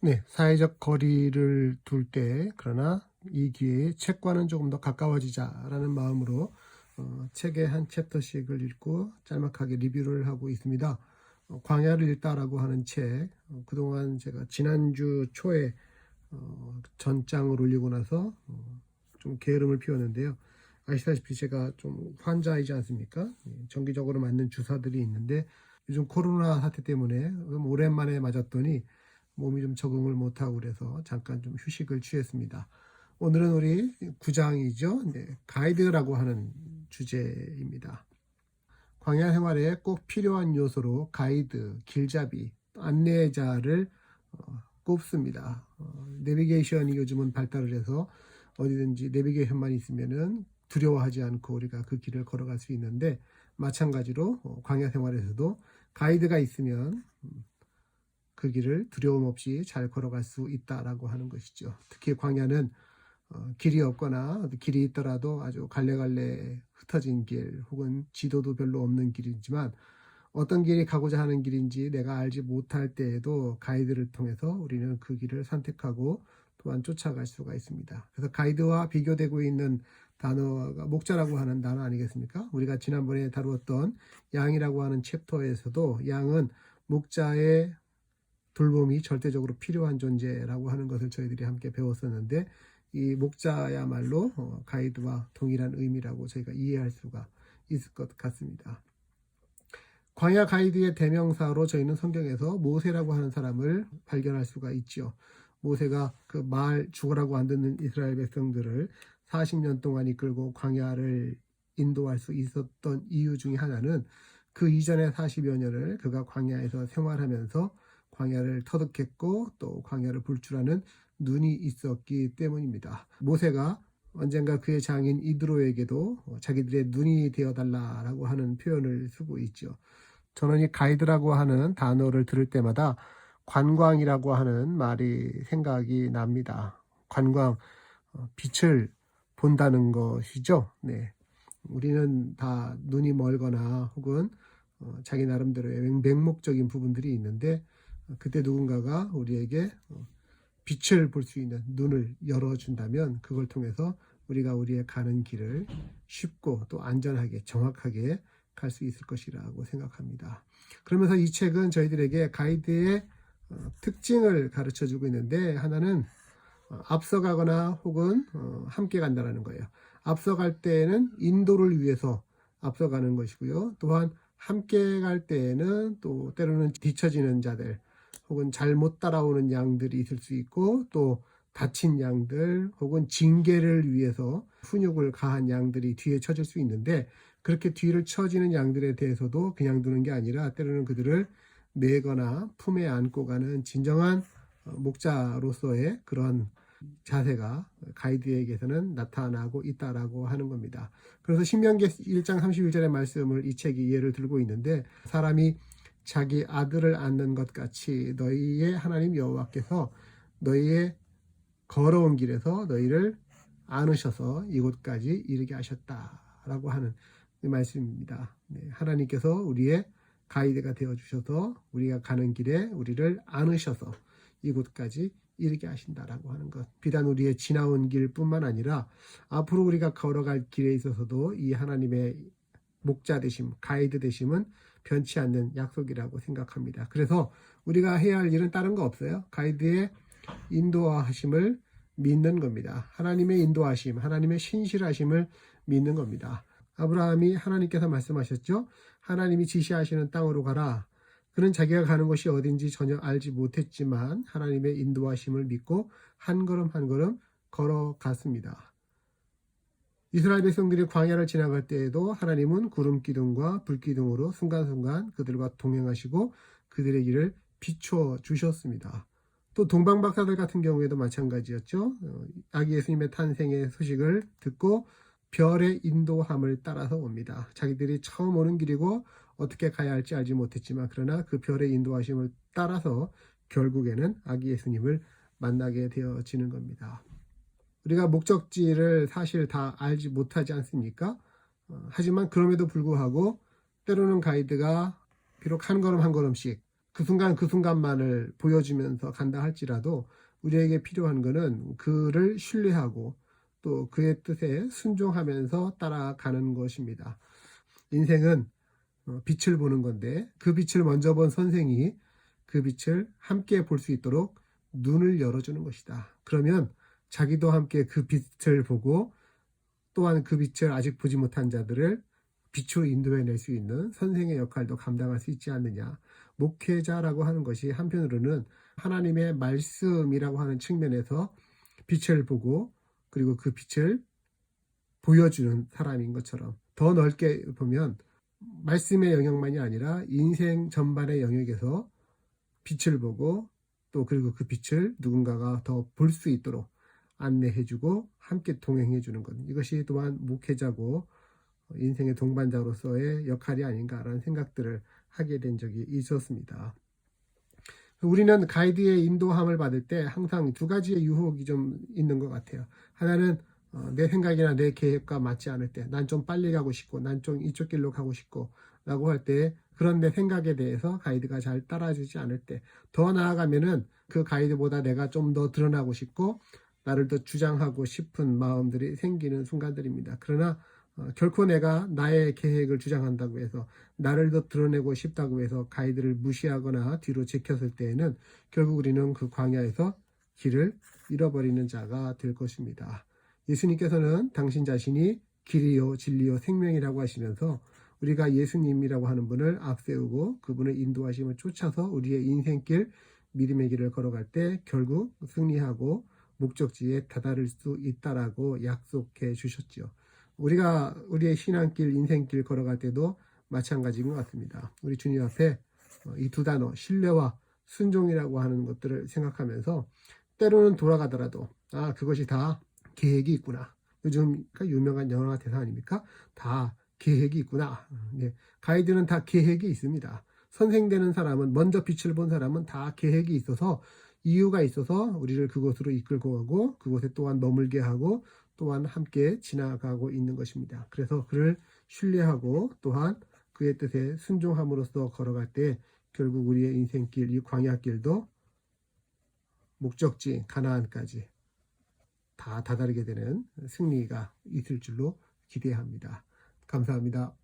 네, 사회적 거리를 둘 때 그러나 이 기회에 책과는 조금 더 가까워지자라는 마음으로 책의 한 챕터씩을 읽고 짤막하게 리뷰를 하고 있습니다. 광야를 읽다라고 하는 책, 그동안 제가 지난주 초에 전장을 올리고 나서 좀 게으름을 피웠는데요. 아시다시피 제가 좀 환자이지 않습니까? 정기적으로 맞는 주사들이 있는데 요즘 코로나 사태 때문에 오랜만에 맞았더니 몸이 좀 적응을 못하고 그래서 잠깐 좀 휴식을 취했습니다. 오늘은 우리 9장이죠. 네, 가이드라고 하는 주제입니다. 광야 생활에 꼭 필요한 요소로 가이드, 길잡이, 안내자를 꼽습니다. 내비게이션이 요즘은 발달을 해서 어디든지 내비게이션만 있으면은 두려워하지 않고 우리가 그 길을 걸어갈 수 있는데, 마찬가지로 광야 생활에서도 가이드가 있으면 그 길을 두려움 없이 잘 걸어갈 수 있다라고 하는 것이죠. 특히 광야는 길이 없거나 길이 있더라도 아주 갈래갈래 흩어진 길 혹은 지도도 별로 없는 길이지만, 어떤 길이 가고자 하는 길인지 내가 알지 못할 때에도 가이드를 통해서 우리는 그 길을 선택하고 또한 쫓아갈 수가 있습니다. 그래서 가이드와 비교되고 있는 단어가 목자라고 하는 단어 아니겠습니까? 우리가 지난번에 다루었던 양이라고 하는 챕터에서도 양은 목자의 돌봄이 절대적으로 필요한 존재라고 하는 것을 저희들이 함께 배웠었는데, 이 목자야말로 가이드와 동일한 의미라고 저희가 이해할 수가 있을 것 같습니다. 광야 가이드의 대명사로 저희는 성경에서 모세라고 하는 사람을 발견할 수가 있죠. 모세가 그 말 죽으라고 안 듣는 이스라엘 백성들을 40년 동안 이끌고 광야를 인도할 수 있었던 이유 중에 하나는 그 이전의 40여 년을 그가 광야에서 생활하면서 광야를 터득했고 또 광야를 볼 줄 아는 눈이 있었기 때문입니다. 모세가 언젠가 그의 장인 이드로에게도 자기들의 눈이 되어달라라고 하는 표현을 쓰고 있죠. 저는 이 가이드라고 하는 단어를 들을 때마다 관광이라고 하는 말이 생각이 납니다. 관광, 빛을 본다는 것이죠. 네. 우리는 다 눈이 멀거나 혹은 자기 나름대로의 맹목적인 부분들이 있는데, 그때 누군가가 우리에게 빛을 볼 수 있는 눈을 열어준다면 그걸 통해서 우리가 우리의 가는 길을 쉽고 또 안전하게 정확하게 갈 수 있을 것이라고 생각합니다. 그러면서 이 책은 저희들에게 가이드의 특징을 가르쳐 주고 있는데, 하나는 앞서가거나 혹은 함께 간다는 거예요. 앞서갈 때에는 인도를 위해서 앞서가는 것이고요. 또한 함께 갈 때에는 또 때로는 뒤처지는 자들 혹은 잘못 따라오는 양들이 있을 수 있고, 또 다친 양들 혹은 징계를 위해서 훈육을 가한 양들이 뒤에 처질 수 있는데, 그렇게 뒤를 처지는 양들에 대해서도 그냥 두는 게 아니라 때로는 그들을 메거나 품에 안고 가는 진정한 목자로서의 그런 자세가 가이드에게서는 나타나고 있다라고 하는 겁니다. 그래서 신명기 1장 31절의 말씀을 이 책이 예를 들고 있는데, 사람이 자기 아들을 안는 것 같이 너희의 하나님 여호와께서 너희의 걸어온 길에서 너희를 안으셔서 이곳까지 이르게 하셨다라고 하는 말씀입니다. 네, 하나님께서 우리의 가이드가 되어주셔서 우리가 가는 길에 우리를 안으셔서 이곳까지 이르게 하신다라고 하는 것. 비단 우리의 지나온 길뿐만 아니라 앞으로 우리가 걸어갈 길에 있어서도 이 하나님의 목자 되심, 가이드 되심은 변치 않는 약속이라고 생각합니다. 그래서 우리가 해야 할 일은 다른 거 없어요. 가이드의 인도하심을 믿는 겁니다. 하나님의 인도하심, 하나님의 신실하심을 믿는 겁니다. 아브라함이 하나님께서 말씀하셨죠. 하나님이 지시하시는 땅으로 가라. 그는 자기가 가는 곳이 어딘지 전혀 알지 못했지만 하나님의 인도하심을 믿고 한 걸음 한 걸음 걸어갔습니다. 이스라엘 백성들이 광야를 지나갈 때에도 하나님은 구름 기둥과 불 기둥으로 순간순간 그들과 동행하시고 그들의 길을 비춰 주셨습니다. 또 동방박사들 같은 경우에도 마찬가지였죠. 아기 예수님의 탄생의 소식을 듣고 별의 인도함을 따라서 옵니다. 자기들이 처음 오는 길이고 어떻게 가야 할지 알지 못했지만 그러나 그 별의 인도하심을 따라서 결국에는 아기 예수님을 만나게 되어지는 겁니다. 우리가 목적지를 사실 다 알지 못하지 않습니까? 하지만 그럼에도 불구하고 때로는 가이드가 비록 한 걸음 한 걸음씩 그 순간 그 순간만을 보여주면서 간다 할지라도 우리에게 필요한 것은 그를 신뢰하고 또 그의 뜻에 순종하면서 따라가는 것입니다. 인생은 빛을 보는 건데 그 빛을 먼저 본 선생이 그 빛을 함께 볼 수 있도록 눈을 열어주는 것이다. 그러면 자기도 함께 그 빛을 보고 또한 그 빛을 아직 보지 못한 자들을 빛으로 인도해낼 수 있는 선생의 역할도 감당할 수 있지 않느냐. 목회자라고 하는 것이 한편으로는 하나님의 말씀이라고 하는 측면에서 빛을 보고 그리고 그 빛을 보여주는 사람인 것처럼 더 넓게 보면 말씀의 영역만이 아니라 인생 전반의 영역에서 빛을 보고 또 그리고 그 빛을 누군가가 더 볼 수 있도록 안내해주고 함께 동행해주는 것. 이것이 또한 목회자고 인생의 동반자로서의 역할이 아닌가라는 생각들을 하게 된 적이 있었습니다. 우리는 가이드의 인도함을 받을 때 항상 두 가지의 유혹이 좀 있는 것 같아요. 하나는 내 생각이나 내 계획과 맞지 않을 때, 난 좀 빨리 가고 싶고, 난 좀 이쪽 길로 가고 싶고, 라고 할 때, 그런 내 생각에 대해서 가이드가 잘 따라주지 않을 때, 더 나아가면은 그 가이드보다 내가 좀 더 드러나고 싶고, 나를 더 주장하고 싶은 마음들이 생기는 순간들입니다. 그러나 결코 내가 나의 계획을 주장한다고 해서 나를 더 드러내고 싶다고 해서 가이드를 무시하거나 뒤로 제켰을 때에는 결국 우리는 그 광야에서 길을 잃어버리는 자가 될 것입니다. 예수님께서는 당신 자신이 길이요 진리요 생명이라고 하시면서 우리가 예수님이라고 하는 분을 앞세우고 그분의 인도하심을 쫓아서 우리의 인생길 믿음의 길을 걸어갈 때 결국 승리하고 목적지에 다다를 수 있다라고 약속해 주셨죠. 우리가 우리의 신앙길, 인생길 걸어갈 때도 마찬가지인 것 같습니다. 우리 주님 앞에 이 두 단어, 신뢰와 순종이라고 하는 것들을 생각하면서 때로는 돌아가더라도 그것이 다 계획이 있구나. 요즘 유명한 영화 대사 아닙니까? 다 계획이 있구나. 가이드는 다 계획이 있습니다. 선생 되는 사람은 먼저 빛을 본 사람은 다 계획이 있어서 이유가 있어서 우리를 그곳으로 이끌고 가고 그곳에 또한 머물게 하고 또한 함께 지나가고 있는 것입니다. 그래서 그를 신뢰하고 또한 그의 뜻에 순종함으로써 걸어갈 때 결국 우리의 인생길, 이 광야길도 목적지 가나안까지 다 다다르게 되는 승리가 있을 줄로 기대합니다. 감사합니다.